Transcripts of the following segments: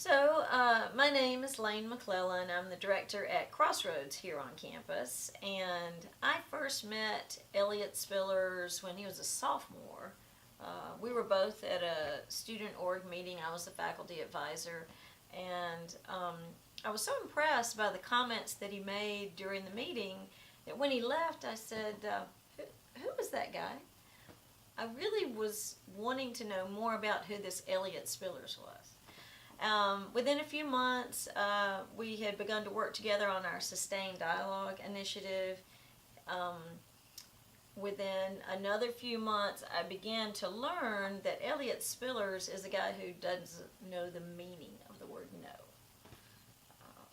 My name is Lane McClellan. I'm the director at Crossroads here on campus, and I first met Elliot Spillers when he was a sophomore. We were both at a student org meeting. I was the faculty advisor, and I was so impressed by the comments that he made during the meeting that when he left, I said, who was that guy? I really was wanting to know more about who this Elliot Spillers was. Within a few months, we had begun to work together on our Sustained Dialogue initiative. Within another few months, I began to learn that Elliot Spillers is a guy who doesn't know the meaning of the word no.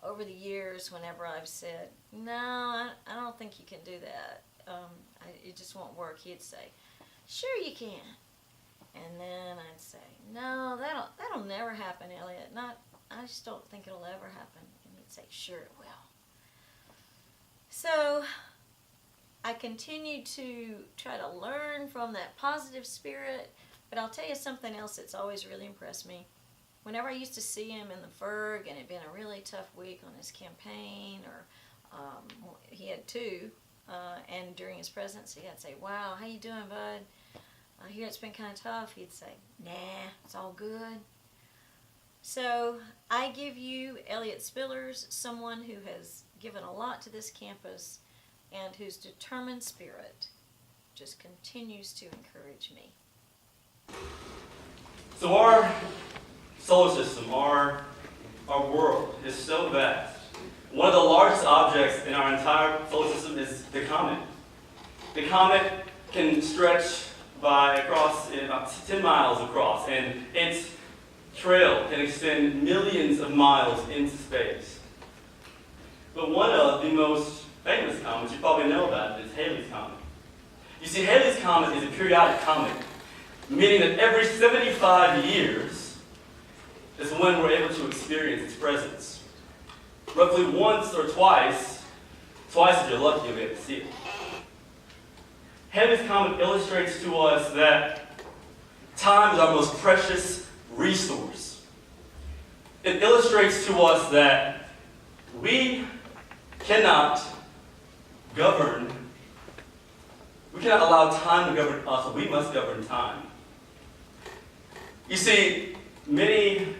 Over the years, whenever I've said, no, I don't think you can do that, it just won't work, he'd say, sure you can. And then I'd say, no, that'll never happen, Elliot. I just don't think it'll ever happen. And he'd say, sure it will. So I continued to try to learn from that positive spirit, but I'll tell you something else that's always really impressed me. Whenever I used to see him in the Ferg and it'd been a really tough week on his campaign, or he had two, and during his presidency, I'd say, wow, how you doing, bud? I hear it's been kind of tough. He'd say, nah, it's all good. So I give you Elliot Spillers, someone who has given a lot to this campus and whose determined spirit just continues to encourage me. So our solar system, our world is so vast. One of the largest objects in our entire solar system is the comet. The comet can stretch by across about 10 miles across, and its trail can extend millions of miles into space. But one of the most famous comets you probably know about is Halley's Comet. You see, Halley's Comet is a periodic comet, meaning that every 75 years is when we're able to experience its presence. Roughly once or twice if you're lucky, you'll be able to see it. Halley's Comet illustrates to us that time is our most precious resource. It illustrates to us that we cannot allow time to govern us, we must govern time. You see, many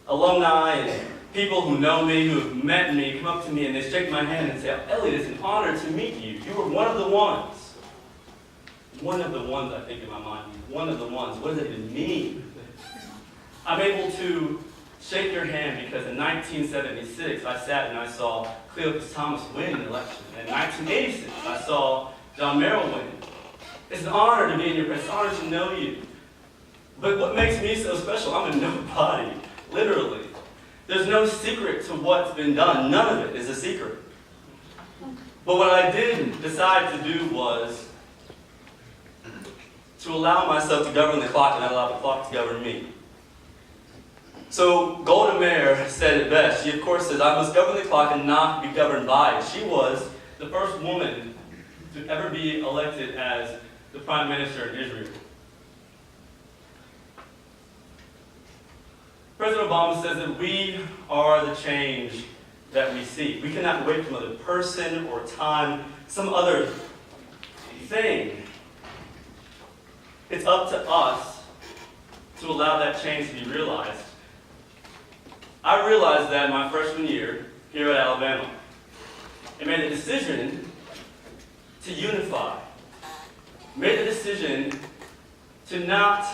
alumni and people who know me, who have met me, come up to me and they shake my hand and say, Elliot, it's an honor to meet you. You were one of the ones. One of the ones, I think in my mind. One of the ones. What does that even mean? I'm able to shake your hand because in 1976, I sat and I saw Cleopas Thomas win an election. In 1986, I saw John Merrill win. It's an honor to be in your presence. It's an honor to know you. But what makes me so special, I'm a nobody, literally. There's no secret to what's been done. None of it is a secret. But what I did decide to do was to allow myself to govern the clock and not allow the clock to govern me. So Golda Meir said it best. She of course says, I must govern the clock and not be governed by it. She was the first woman to ever be elected as the Prime Minister in Israel. President Obama says that we are the change that we see. We cannot wait for another person or time, some other thing. It's up to us to allow that change to be realized. I realized that my freshman year here at Alabama, I made the decision to unify. Made the decision to not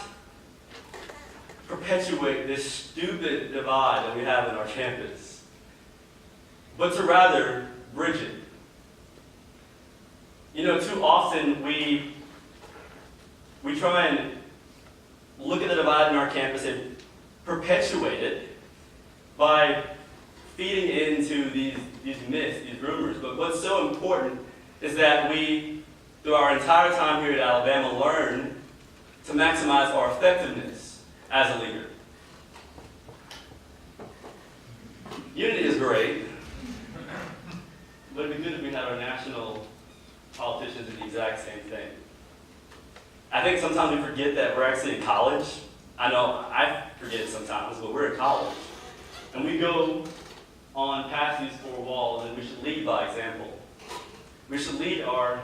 perpetuate this stupid divide that we have in our campus, but to rather bridge it. You know, too often we try and look at the divide in our campus and perpetuate it by feeding into these myths, these rumors. But what's so important is that we, through our entire time here at Alabama, learn to maximize our effectiveness as a leader. Unity is great, but it'd be good if we had our national politicians do the exact same thing. I think sometimes we forget that we're actually in college. I know I forget it sometimes, but we're in college. And we go on past these four walls, and we should lead by example. We should lead our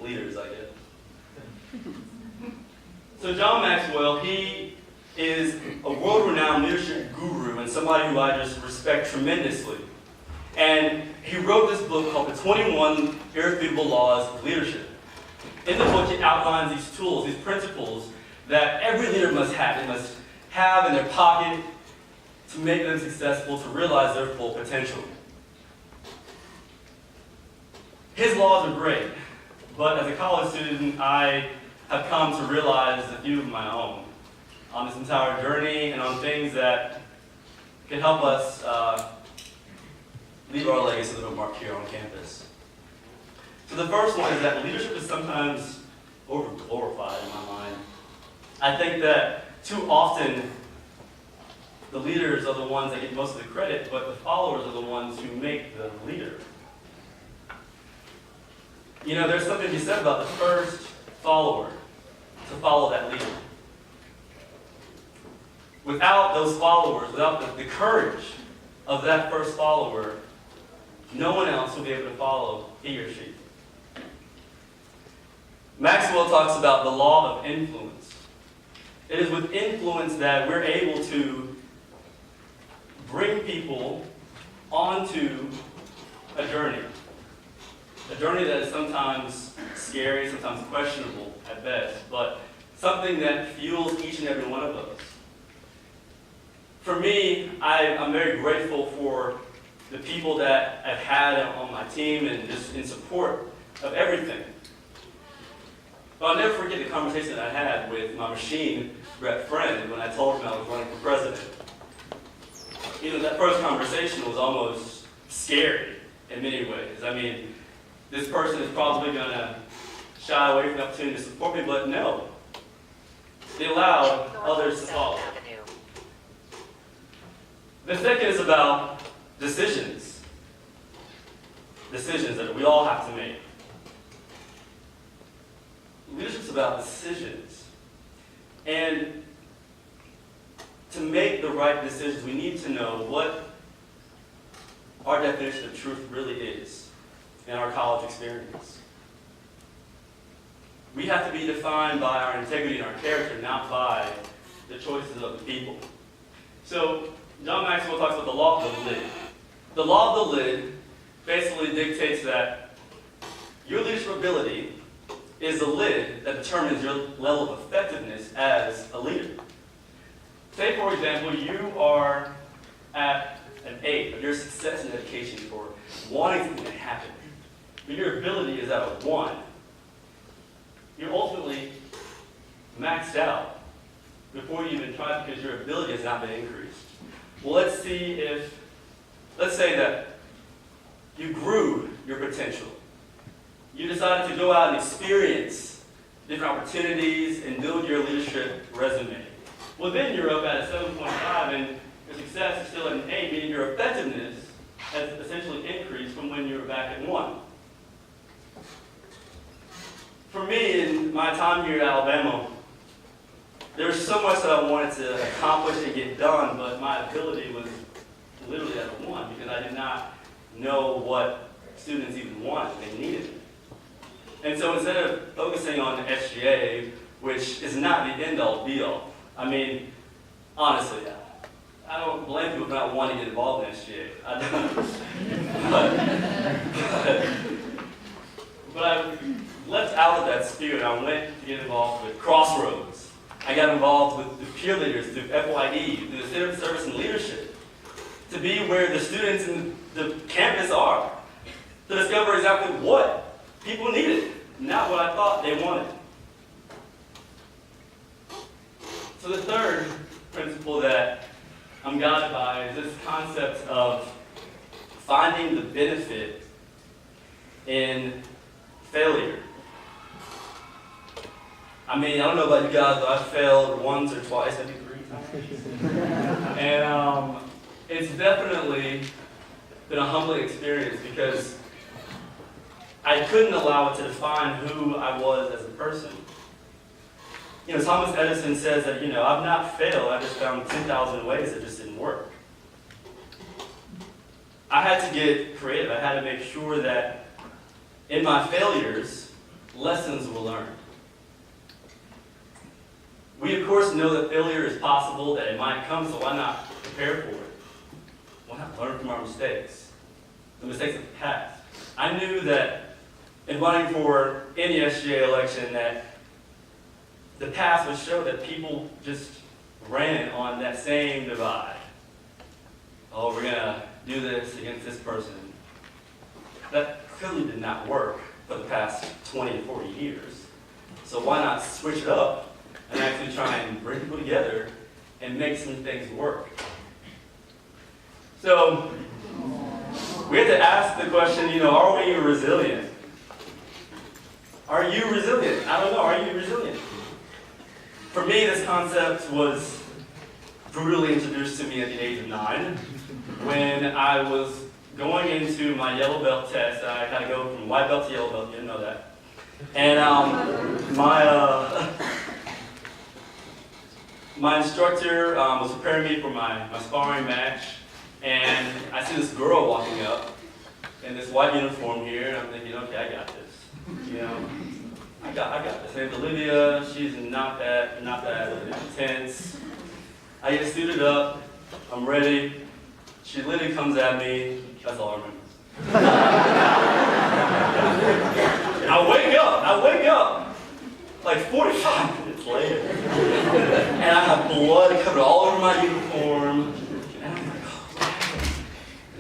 leaders, I guess. So John Maxwell, he is a world-renowned leadership guru and somebody who I just respect tremendously. And he wrote this book called The 21 Irrefutable Laws of Leadership. In the book, he outlines these tools, these principles that every leader must have. They must have in their pocket to make them successful, to realize their full potential. His laws are great, but as a college student, I have come to realize a few of my own on this entire journey and on things that can help us leave our legacy a little mark here on campus. So the first one is that leadership is sometimes over-glorified in my mind. I think that too often the leaders are the ones that get most of the credit, but the followers are the ones who make the leader. You know, there's something to be said about the first follower to follow that leader. Without those followers, without the courage of that first follower, no one else will be able to follow he or she. Maxwell talks about the law of influence. It is with influence that we're able to bring people onto a journey. A journey that is sometimes scary, sometimes questionable at best, but something that fuels each and every one of us. For me, I'm very grateful for the people that I've had on my team and just in support of everything. But I'll never forget the conversation that I had with my machine rep friend when I told him I was running for president. You know, that first conversation was almost scary in many ways. I mean, this person is probably going to shy away from the opportunity to support me, but no. They allowed others to follow. The second is about decisions. Decisions that we all have to make. Leadership's about decisions. And to make the right decisions, we need to know what our definition of truth really is in our college experience. We have to be defined by our integrity and our character, not by the choices of the people. So, John Maxwell talks about the law of the lid. The law of the lid basically dictates that your leadership ability is the lid that determines your level of effectiveness as a leader. Say, for example, you are at an 8 of your success in education for wanting something to happen, but your ability is at a 1. You're ultimately maxed out before you even try because your ability has not been increased. Well, let's say that you grew your potential. You decided to go out and experience different opportunities and build your leadership resume. Well, then you're up at a 7.5 and your success is still at an 8, meaning your effectiveness has essentially increased from when you were back at 1. For me, in my time here at Alabama, there was so much that I wanted to accomplish and get done, but my ability was literally at a 1 because I did not know what students even wanted, they needed. And so instead of focusing on the SGA, which is not the end-all, be-all, I mean, honestly, I don't blame people for not wanting to get involved in SGA. I don't. but I left out of that spirit. I went to get involved with Crossroads. I got involved with the peer leaders through FYE, through the Center for Service and Leadership, to be where the students in the campus are, to discover exactly what people needed, not what I thought they wanted. So the third principle that I'm guided by is this concept of finding the benefit in failure. I mean, I don't know about you guys, but I've failed once or twice, maybe 3 times. And it's definitely been a humbling experience because I couldn't allow it to define who I was as a person. Thomas Edison says that, I've not failed, I just found 10,000 ways that just didn't work. I had to get creative. I had to make sure that in my failures, lessons were learned. We, of course, know that failure is possible, that it might come, so why not prepare for it? Why not learn from our mistakes? The mistakes of the past. I knew that in running for any SGA election that the past would show that people just ran on that same divide. Oh, we're going to do this against this person. That clearly did not work for the past 20 to 40 years. So why not switch it up and actually try and bring people together and make some things work? So we have to ask the question, are we resilient? Are you resilient? I don't know, are you resilient? For me, this concept was brutally introduced to me at the age of 9 when I was going into my yellow belt test. I had to go from white belt to yellow belt, you didn't know that. And my instructor was preparing me for my sparring match, and I see this girl walking up in this white uniform here, and I'm thinking, okay, I got this. I got this. Her name's Olivia. She's not that intense. I get suited up. I'm ready. She literally comes at me. That's all I remember. And I wake up like 45 minutes later. And I have blood covered all over my uniform. And I'm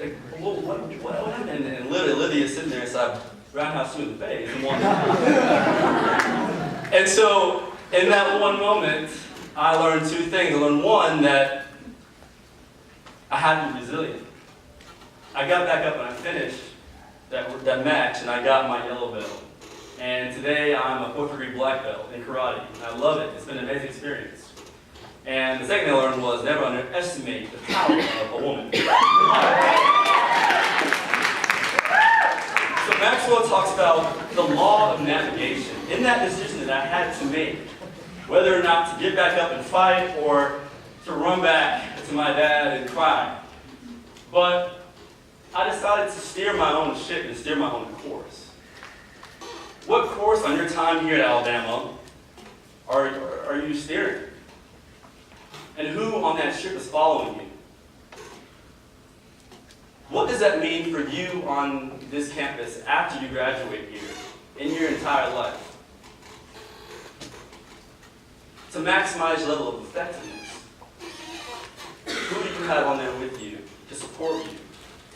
like, oh, what happened? And literally Lydia's sitting there inside roundhouse to the face and walking. And so, in that one moment, I learned two things. I learned one, that I had to be resilient. I got back up and I finished that match, and I got my yellow belt. And today I'm a 4th degree black belt in karate. And I love it. It's been an amazing experience. And the second thing I learned was never underestimate the power of a woman. So Maxwell talks about the law of navigation. In that decision that I had to make, whether or not to get back up and fight or to run back to my dad and cry. But I decided to steer my own ship and steer my own course. What course on your time here at Alabama are you steering? And who on that ship is following you? What does that mean for you on this campus after you graduate here, in your entire life? To maximize your level of effectiveness, who do you have on there with you to support you,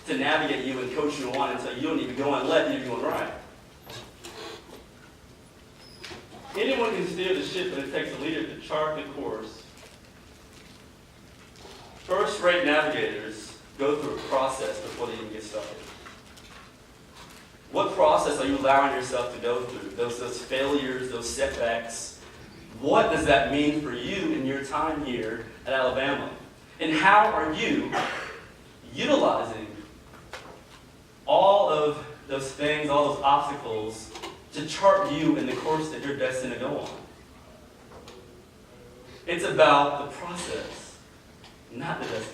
to navigate you and coach you on until you don't even go on left, you're going right? Anyone can steer the ship, but it takes a leader to chart the course. First-rate navigators go through a process before they even get started. What process are you allowing yourself to go through? Those failures, those setbacks. What does that mean for you in your time here at Alabama? And how are you utilizing all of those things, all those obstacles, to chart you in the course that you're destined to go on? It's about the process, not the destination.